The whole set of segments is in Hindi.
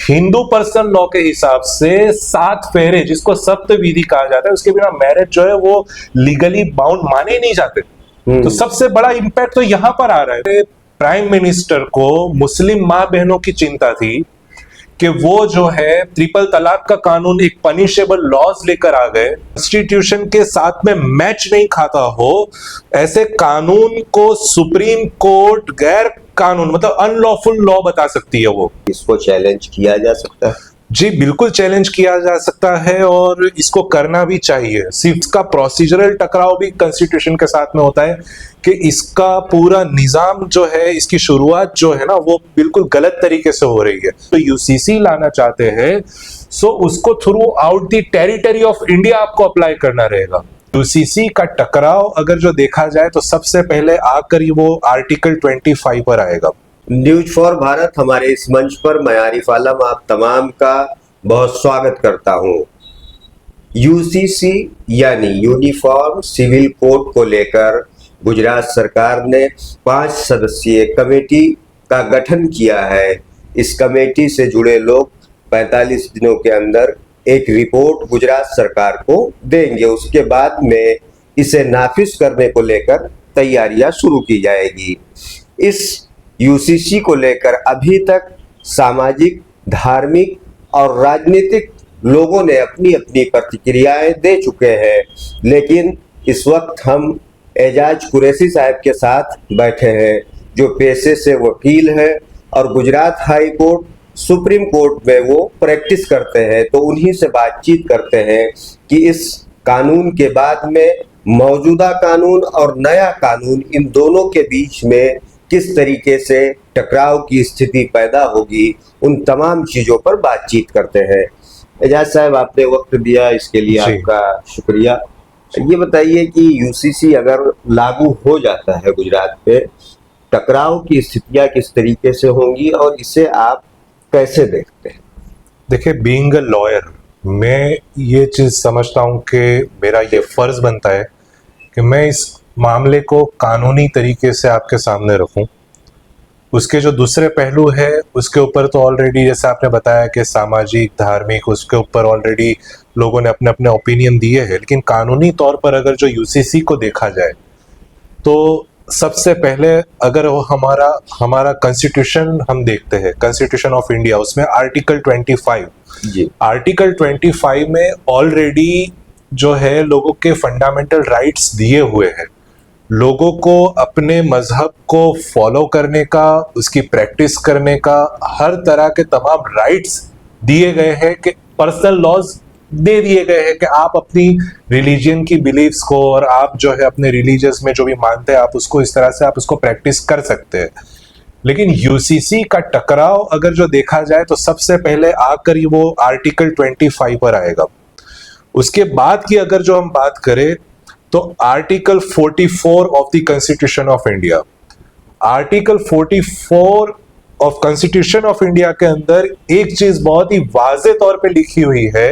हिंदू पर्सनल लॉ के हिसाब से 7 फेरे, जिसको सप्त विधि कहा जाता है, उसके बिना मैरिज जो है वो लीगली बाउंड माने ही नहीं जाते। तो सबसे बड़ा इंपैक्ट तो यहां पर आ रहा है। प्राइम मिनिस्टर को मुस्लिम मां बहनों की चिंता थी कि वो जो है ट्रिपल तलाक का कानून एक पनिशेबल लॉज लेकर आ गए, कॉन्स्टिट्यूशन के साथ में मैच नहीं खाता हो, ऐसे कानून को सुप्रीम कोर्ट गैर कानून मतलब अनलॉफुल लॉ बता सकती है। वो इसको चैलेंज किया जा सकता है। जी बिल्कुल चैलेंज किया जा सकता है और इसको करना भी चाहिए। सिर्फ इसका प्रोसीजरल टकराव भी कॉन्स्टिट्यूशन के साथ में होता है कि इसका पूरा निजाम जो है, इसकी शुरुआत जो है ना, वो बिल्कुल गलत तरीके से हो रही है। तो यूसीसी लाना चाहते हैं, सो उसको through out the territory of India आपको अप्लाई करना रहेगा। यूसीसी का टकराव अगर जो देखा जाए तो सबसे पहले आकर वो आर्टिकल 25 पर आएगा। न्यूज फॉर भारत हमारे इस मंच पर मैं आरिफ आलम आप तमाम का बहुत स्वागत करता हूं। यूसीसी यानी यूनिफॉर्म सिविल कोड को लेकर गुजरात सरकार ने 5 सदस्यीय कमेटी का गठन किया है। इस कमेटी से जुड़े लोग 45 दिनों के अंदर एक रिपोर्ट गुजरात सरकार को देंगे। उसके बाद में इसे नाफिज करने को लेकर तैयारियां शुरू की जाएगी। इस यूसीसी को लेकर अभी तक सामाजिक, धार्मिक और राजनीतिक लोगों ने अपनी अपनी प्रतिक्रियाएं दे चुके हैं, लेकिन इस वक्त हम एजाज कुरैशी साहब के साथ बैठे हैं, जो पेशे से वकील हैं और Gujarat high court, supreme court में वो प्रैक्टिस करते हैं। तो उन्हीं से बातचीत करते हैं कि इस कानून के बाद में मौजूदा कानून और नया कानून, इन दोनों के बीच में किस तरीके से टकराव की स्थिति पैदा होगी, उन तमाम चीज़ों पर बातचीत करते हैं। एजाज साहब, आपने वक्त दिया, इसके लिए आपका शुक्रिया। ये बताइए कि यूसीसी अगर लागू हो जाता है गुजरात पे, टकराव की स्थितियां किस तरीके से होंगी और इसे आप कैसे देखते हैं? देखिए, बीइंग अ लॉयर, मैं ये चीज़ समझता हूँ कि मेरा ये फर्ज बनता है कि मैं इस मामले को कानूनी तरीके से आपके सामने रखूं। उसके जो दूसरे पहलू है उसके ऊपर तो ऑलरेडी, जैसे आपने बताया कि सामाजिक, धार्मिक, उसके ऊपर ऑलरेडी लोगों ने अपने अपने ओपिनियन दिए हैं। लेकिन कानूनी तौर पर अगर जो यूसीसी को देखा जाए तो सबसे पहले अगर वो हमारा कॉन्स्टिट्यूशन हम देखते हैं, कॉन्स्टिट्यूशन ऑफ इंडिया, उसमें आर्टिकल 25 जी, आर्टिकल 25 में ऑलरेडी जो है लोगों के फंडामेंटल राइट्स दिए हुए हैं। लोगों को अपने मजहब को फॉलो करने का, उसकी प्रैक्टिस करने का हर तरह के तमाम राइट्स दिए गए हैं, कि पर्सनल लॉज दे दिए गए हैं कि आप अपनी रिलीजन की बिलीव्स को और आप जो है अपने रिलीजियस में जो भी मानते हैं आप उसको इस तरह से आप उसको प्रैक्टिस कर सकते हैं। लेकिन यूसीसी का टकराव अगर जो देखा जाए तो सबसे पहले आकर वो आर्टिकल 25 पर आएगा। उसके बाद की अगर जो हम बात करें तो article 44 of the constitution of India, article 44 of constitution of India के अंदर एक चीज बहुत ही वाज़े तौर पे लिखी हुई है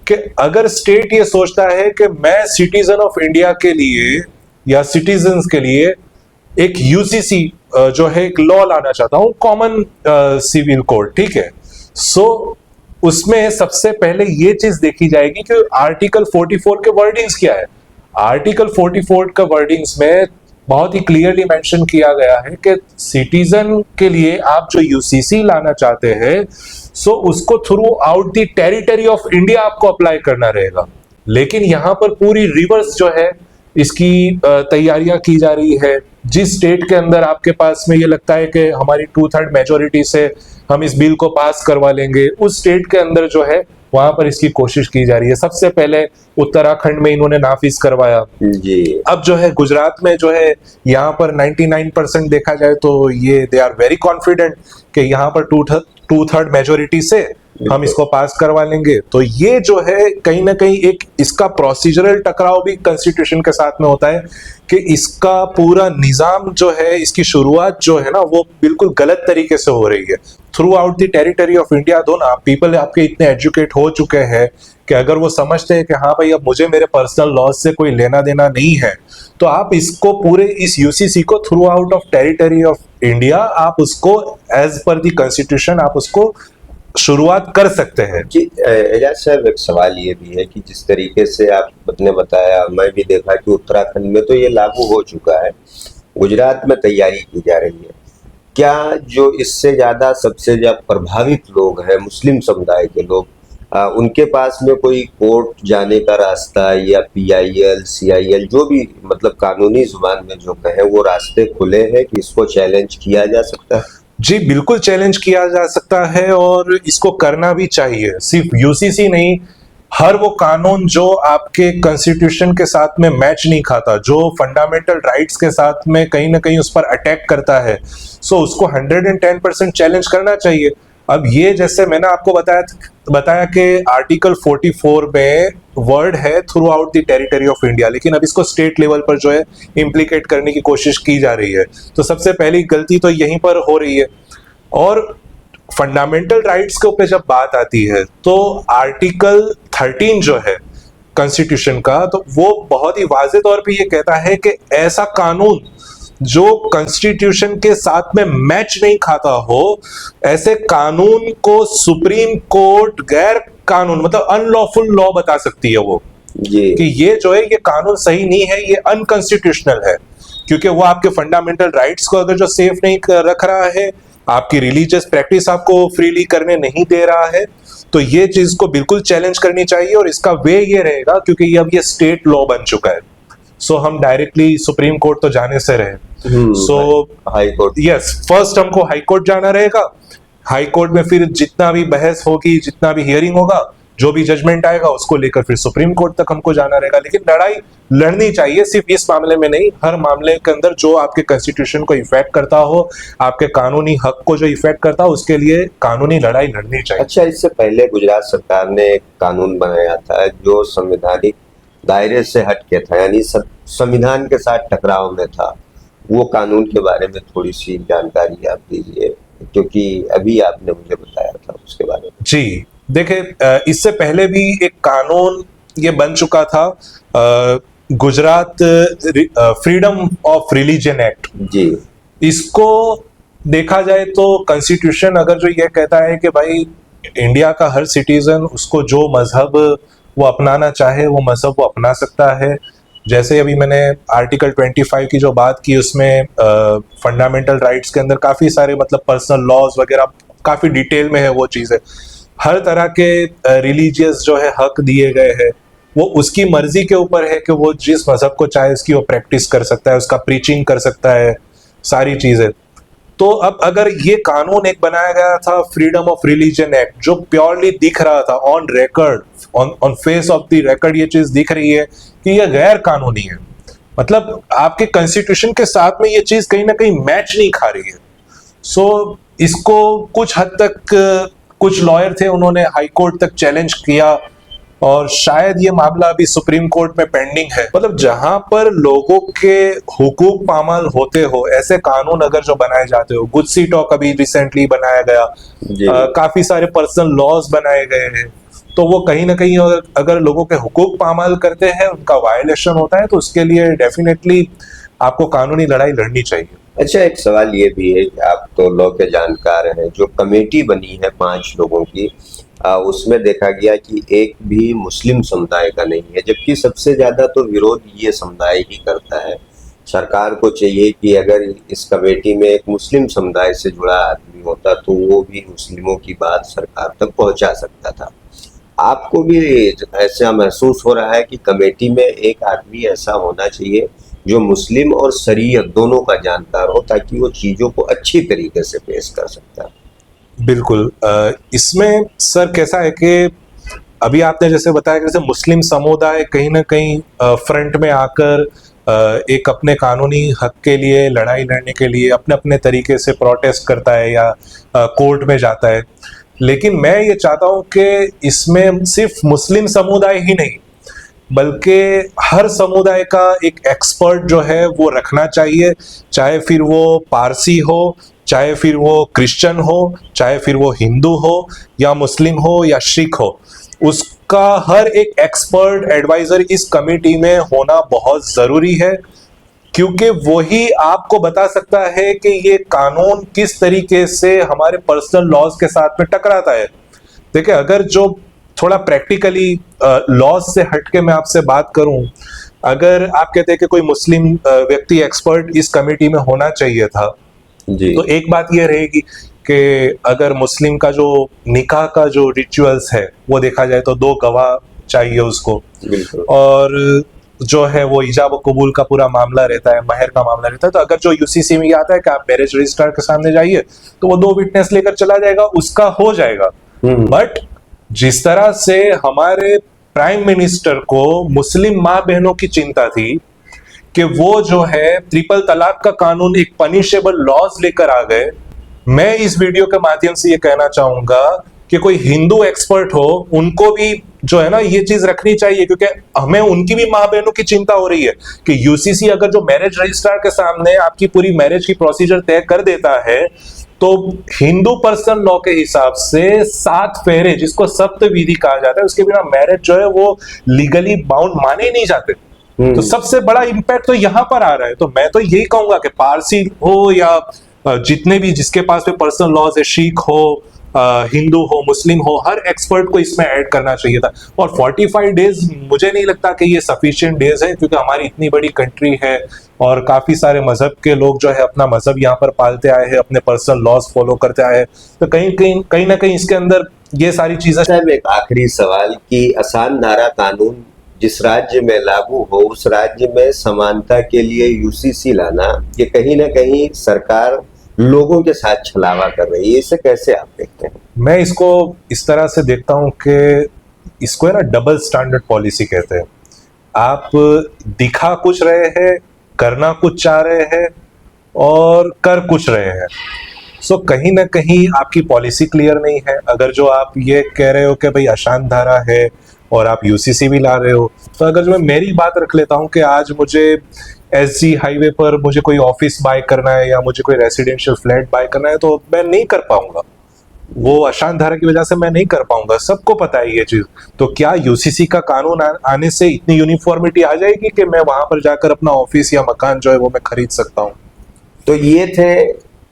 कि अगर स्टेट ये सोचता है कि मैं सिटीजन ऑफ इंडिया के लिए या सिटीजन्स के लिए एक यूसीसी जो है एक लॉ लाना चाहता हूं, कॉमन सिविल कोड, ठीक है, सो उसमें सबसे पहले ये चीज देखी जाएगी कि आर्टिकल 44 के वर्डिंग्स क्या है। आर्टिकल 44 का वर्डिंग्स में बहुत ही क्लियरली मेंशन किया गया है कि सिटीजन के लिए आप जो यूसीसी लाना चाहते हैं, सो उसको through out the territory of India आपको अप्लाई करना रहेगा। लेकिन यहाँ पर पूरी रिवर्स जो है इसकी तैयारियां की जा रही है। जिस स्टेट के अंदर आपके पास में ये लगता है कि हमारी 2/3 मेजोरिटी से हम इस बिल को पास करवा लेंगे, उस स्टेट के अंदर जो है वहां पर इसकी कोशिश की जा रही है। सबसे पहले उत्तराखंड में इन्होंने नाफिज करवाया जी। अब जो है गुजरात में जो है यहाँ पर 99% देखा जाए तो ये दे आर वेरी कॉन्फिडेंट कि यहाँ पर 2/3 मेजोरिटी से हम इसको पास करवा लेंगे। तो ये जो है कहीं ना कहीं एक इसका प्रोसीजरल टकराव भी कॉन्स्टिट्यूशन के साथ में होता है कि इसका पूरा निजाम जो है, इसकी शुरुआत जो है ना, वो बिल्कुल गलत तरीके से हो रही है through out the territory of India. दो ना पीपल आपके इतने एजुकेट हो चुके हैं कि अगर वो समझते हैं कि हाँ भाई अब मुझे मेरे पर्सनल लॉज से कोई लेना देना नहीं है, तो आप इसको पूरे इस यूसीसी को through out of territory of India आप उसको एज पर द कॉन्स्टिट्यूशन आप उसको शुरुआत कर सकते हैं। जी एजाज साहब, एक सवाल ये भी है कि जिस तरीके से आपने बताया, मैं भी देखा कि उत्तराखंड में तो ये लागू हो चुका है, गुजरात में तैयारी की जा रही है। क्या जो इससे ज़्यादा सबसे ज़्यादा प्रभावित लोग हैं, मुस्लिम समुदाय के लोग, उनके पास में कोई कोर्ट जाने का रास्ता या पीआईएल, सीआईएल, जो भी मतलब कानूनी जुबान में जो कहें, वो रास्ते खुले हैं कि इसको चैलेंज किया जा सकता है? जी बिल्कुल चैलेंज किया जा सकता है और इसको करना भी चाहिए। सिर्फ यूसीसी नहीं, हर वो कानून जो आपके कॉन्स्टिट्यूशन के साथ में मैच नहीं खाता, जो फंडामेंटल राइट्स के साथ में कहीं ना कहीं उस पर अटैक करता है, सो उसको 110% चैलेंज करना चाहिए। अब ये जैसे मैंने आपको बताया कि आर्टिकल 44 में वर्ड है through out the territory of India, लेकिन अब इसको स्टेट लेवल पर जो है इम्प्लीकेट करने की कोशिश की जा रही है। तो सबसे पहली गलती तो यहीं पर हो रही है। और फंडामेंटल राइट्स के ऊपर जब बात आती है तो आर्टिकल 13 जो है कॉन्स्टिट्यूशन का, तो वो बहुत ही वाज़ेह तौर पे ये कहता है कि ऐसा कानून जो कॉन्स्टिट्यूशन के साथ में मैच नहीं खाता हो, ऐसे कानून को सुप्रीम कोर्ट गैर कानून मतलब अनलॉफुल लॉ बता सकती है वो, जी कि ये जो है ये कानून सही नहीं है, ये अनकॉन्स्टिट्यूशनल है, क्योंकि वो आपके फंडामेंटल राइट्स को अगर जो सेफ नहीं रख रहा है, आपकी रिलीजियस प्रैक्टिस आपको फ्रीली करने नहीं दे रहा है, तो ये चीज को बिल्कुल चैलेंज करनी चाहिए। और इसका वे ये रहेगा क्योंकि ये अब ये स्टेट लॉ बन चुका है, सो हम डायरेक्टली सुप्रीम कोर्ट तो जाने से रहे। सो हाई कोर्ट, यस, फर्स्ट हमको हाई कोर्ट जाना रहेगा। हाई कोर्ट में फिर जितना भी बहस होगी, जितना भी हियरिंग होगा, जो भी जजमेंट आएगा उसको लेकर फिर सुप्रीम कोर्ट तक हमको जाना रहेगा। लेकिन लड़ाई लड़नी चाहिए, सिर्फ इस मामले में नहीं, हर मामले के अंदर जो आपके कॉन्स्टिट्यूशन को इफेक्ट करता हो, आपके कानूनी हक को जो इफेक्ट करता हो, उसके लिए कानूनी लड़ाई लड़नी चाहिए। अच्छा, इससे पहले गुजरात सरकार ने एक कानून बनाया था जो संवैधानिक दायरे से हट के था, यानी संविधान के साथ टकराव में था। वो कानून के बारे में थोड़ी सी जानकारी आप दीजिए, क्योंकि अभी आपने मुझे बताया था उसके बारे में। जी देखिए, इससे पहले भी एक कानून ये बन चुका था, Gujarat freedom of religion act. जी, इसको देखा जाए तो कॉन्स्टिट्यूशन अगर जो ये कहता है कि भाई इंडिया का हर सिटीजन उसको जो मजहब वो अपनाना चाहे वो मजहब वो अपना सकता है। जैसे अभी मैंने आर्टिकल 25 की जो बात की, उसमें फंडामेंटल राइट्स के अंदर काफ़ी सारे मतलब पर्सनल लॉज वगैरह काफ़ी डिटेल में है वो चीज़ें। हर तरह के रिलीजियस जो है हक दिए गए हैं, वो उसकी मर्जी के ऊपर है कि वो जिस मजहब को चाहे उसकी वो प्रैक्टिस कर सकता है, उसका प्रीचिंग कर सकता है, सारी चीज़ें। तो अब अगर ये कानून एक बनाया गया था फ्रीडम ऑफ रिलीजन एक्ट, जो प्योरली दिख रहा था on record, on face of the record ये चीज दिख रही है कि ये गैर कानूनी है, मतलब आपके कॉन्स्टिट्यूशन के साथ में ये चीज कहीं ना कहीं मैच नहीं खा रही है। सो इसको कुछ हद तक कुछ लॉयर थे, उन्होंने हाई कोर्ट तक चैलेंज किया और शायद ये मामला अभी सुप्रीम कोर्ट में पेंडिंग है। मतलब जहां पर लोगों के हुकूक पामाल होते हो, ऐसे कानून अगर जो बनाए जाते हो, गुजसी टॉक अभी रिसेंटली बनाया गया, काफी सारे पर्सनल लॉज बनाए गए हैं, तो वो कहीं ना कहीं अगर लोगों के हुकूक पामाल करते हैं, उनका वायलेशन होता है, तो उसके लिए डेफिनेटली आपको कानूनी लड़ाई लड़नी चाहिए। अच्छा, एक सवाल ये भी है कि आप तो लॉ के जानकार हैं, जो कमेटी बनी है 5 लोगों की, उसमें देखा गया कि एक भी मुस्लिम समुदाय का नहीं है, जबकि सबसे ज़्यादा तो विरोध ये समुदाय ही करता है। सरकार को चाहिए कि अगर इस कमेटी में एक मुस्लिम समुदाय से जुड़ा आदमी होता तो वो भी मुस्लिमों की बात सरकार तक पहुंचा सकता था। आपको भी ऐसा महसूस हो रहा है कि कमेटी में एक आदमी ऐसा होना चाहिए जो मुस्लिम और शरीयत दोनों का जानकार हो, ताकि वो चीज़ों को अच्छी तरीके से पेश कर सकता है? बिल्कुल, इसमें सर कैसा है कि अभी आपने जैसे बताया कि जैसे मुस्लिम समुदाय कहीं ना कहीं फ्रंट में आकर एक अपने कानूनी हक के लिए लड़ाई लड़ने के लिए अपने अपने तरीके से प्रोटेस्ट करता है या कोर्ट में जाता है। लेकिन मैं ये चाहता हूँ कि इसमें सिर्फ मुस्लिम समुदाय ही नहीं, बल्कि हर समुदाय का एक एक्सपर्ट जो है वो रखना चाहिए, चाहे फिर वो पारसी हो, चाहे फिर वो क्रिश्चियन हो, चाहे फिर वो हिंदू हो या मुस्लिम हो या सिख हो, उसका हर एक एक्सपर्ट एडवाइजर इस कमेटी में होना बहुत ज़रूरी है, क्योंकि वही आपको बता सकता है कि ये कानून किस तरीके से हमारे पर्सनल लॉज के साथ में टकराता है। देखिए, अगर जो थोड़ा प्रैक्टिकली लॉज से हटके मैं आपसे बात करूं, अगर आप कहते हैं कि कोई मुस्लिम व्यक्ति एक्सपर्ट इस कमेटी में होना चाहिए था, जी तो एक बात ये रहेगी कि अगर मुस्लिम का जो निकाह का जो रिचुअल्स है वो देखा जाए तो 2 गवाह चाहिए उसको, बिल्कुल। और जो है वो इजाब और कबूल का पूरा मामला रहता है, महर का मामला रहता है। तो अगर जो यूसीसी में ये आता है कि आप मैरिज रजिस्ट्रार के सामने जाइए, तो वो 2 विटनेस लेकर चला जाएगा, उसका हो जाएगा। बट जिस तरह से हमारे प्राइम मिनिस्टर को मुस्लिम माँ बहनों की चिंता थी कि वो जो है ट्रिपल तलाक का कानून एक पनिशेबल लॉज लेकर आ गए, मैं इस वीडियो के माध्यम से ये कहना चाहूंगा कि कोई हिंदू एक्सपर्ट हो, उनको भी जो है ना ये चीज रखनी चाहिए, क्योंकि हमें उनकी भी माँ बहनों की चिंता हो रही है कि यूसीसी अगर जो मैरिज रजिस्ट्रार के सामने आपकी पूरी मैरिज की प्रोसीजर तय कर देता है, तो हिंदू पर्सनल लॉ के हिसाब से 7 फेरे, जिसको सप्त विधि कहा जाता है, उसके बिना मैरिज जो है वो लीगली बाउंड माने ही नहीं जाते। तो सबसे बड़ा इंपैक्ट तो यहाँ पर आ रहा है। तो मैं तो यही कहूंगा कि पारसी हो या जितने भी जिसके पास भी पर्सनल लॉज है, सिख हो, हिंदू हो, मुस्लिम हो, हर एक्सपर्ट को इसमें ऐड करना चाहिए था। और 45 डेज मुझे नहीं लगता कि ये सफिशिएंट डेज है, क्योंकि हमारी इतनी बड़ी कंट्री है और काफी सारे मजहब के लोग जो है अपना मजहब यहाँ पर पालते आए हैं, अपने पर्सनल लॉज फॉलो करते आए हैं। तो कहीं ना कहीं इसके अंदर ये सारी चीजें। साहब, एक आखिरी सवाल कि आसान धारा कानून जिस राज्य में लागू हो, उस राज्य में समानता के लिए यूसीसी लाना, ये कहीं ना कहीं सरकार लोगों के साथ छलावा कर रही है, इसे कैसे आप देखते हैं? मैं इसको इस तरह से देखता हूं कि इसको है ना डबल स्टैंडर्ड पॉलिसी कहते हैं। आप दिखा कुछ रहे हैं, करना कुछ चाह रहे हैं और कर कुछ रहे हैं। सो कहीं ना कहीं आपकी पॉलिसी क्लियर नहीं है। अगर जो आप ये कह रहे हो कि भाई अशांत धारा है और आप यूसीसी भी ला रहे हो, तो अगर जो मैं मेरी बात रख लेता हूं कि आज मुझे एसजी हाईवे पर मुझे कोई ऑफिस बाय करना है या मुझे कोई रेसिडेंशियल फ्लैट बाय करना है, तो मैं नहीं कर पाऊंगा। वो अशांत धारा की वजह से मैं नहीं कर पाऊंगा, सबको पता है ये चीज। तो क्या यूसीसी का कानून आने से इतनी यूनिफॉर्मिटी आ जाएगी कि मैं वहां पर जाकर अपना ऑफिस या मकान जो है वो मैं खरीद सकता हूँ? तो ये थे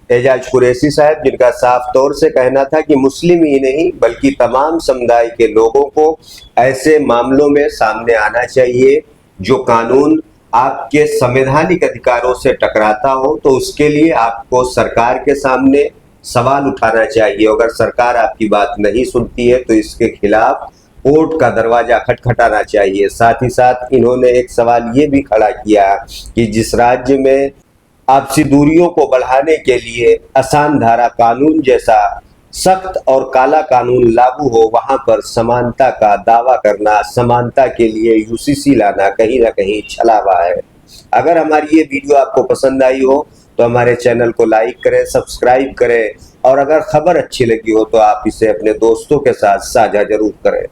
एजाज कुरैशी साहब, जिनका साफ तौर से कहना था कि मुस्लिम ही नहीं बल्कि तमाम समुदाय के लोगों को ऐसे मामलों में सामने आना चाहिए जो कानून आपके संवैधानिक अधिकारों से टकराता हो, तो उसके लिए आपको सरकार के सामने सवाल उठाना चाहिए। अगर सरकार आपकी बात नहीं सुनती है तो इसके खिलाफ कोर्ट का दरवाजा खटखटाना चाहिए। साथ ही साथ इन्होंने एक सवाल ये भी खड़ा किया कि जिस राज्य में आपसी दूरियों को बढ़ाने के लिए आसान धारा कानून जैसा सख्त और काला कानून लागू हो, वहां पर समानता का दावा करना, समानता के लिए यूसीसी लाना कहीं ना कहीं छलावा है। अगर हमारी ये वीडियो आपको पसंद आई हो तो हमारे चैनल को लाइक करें, सब्सक्राइब करें, और अगर खबर अच्छी लगी हो तो आप इसे अपने दोस्तों के साथ साझा जरूर करें।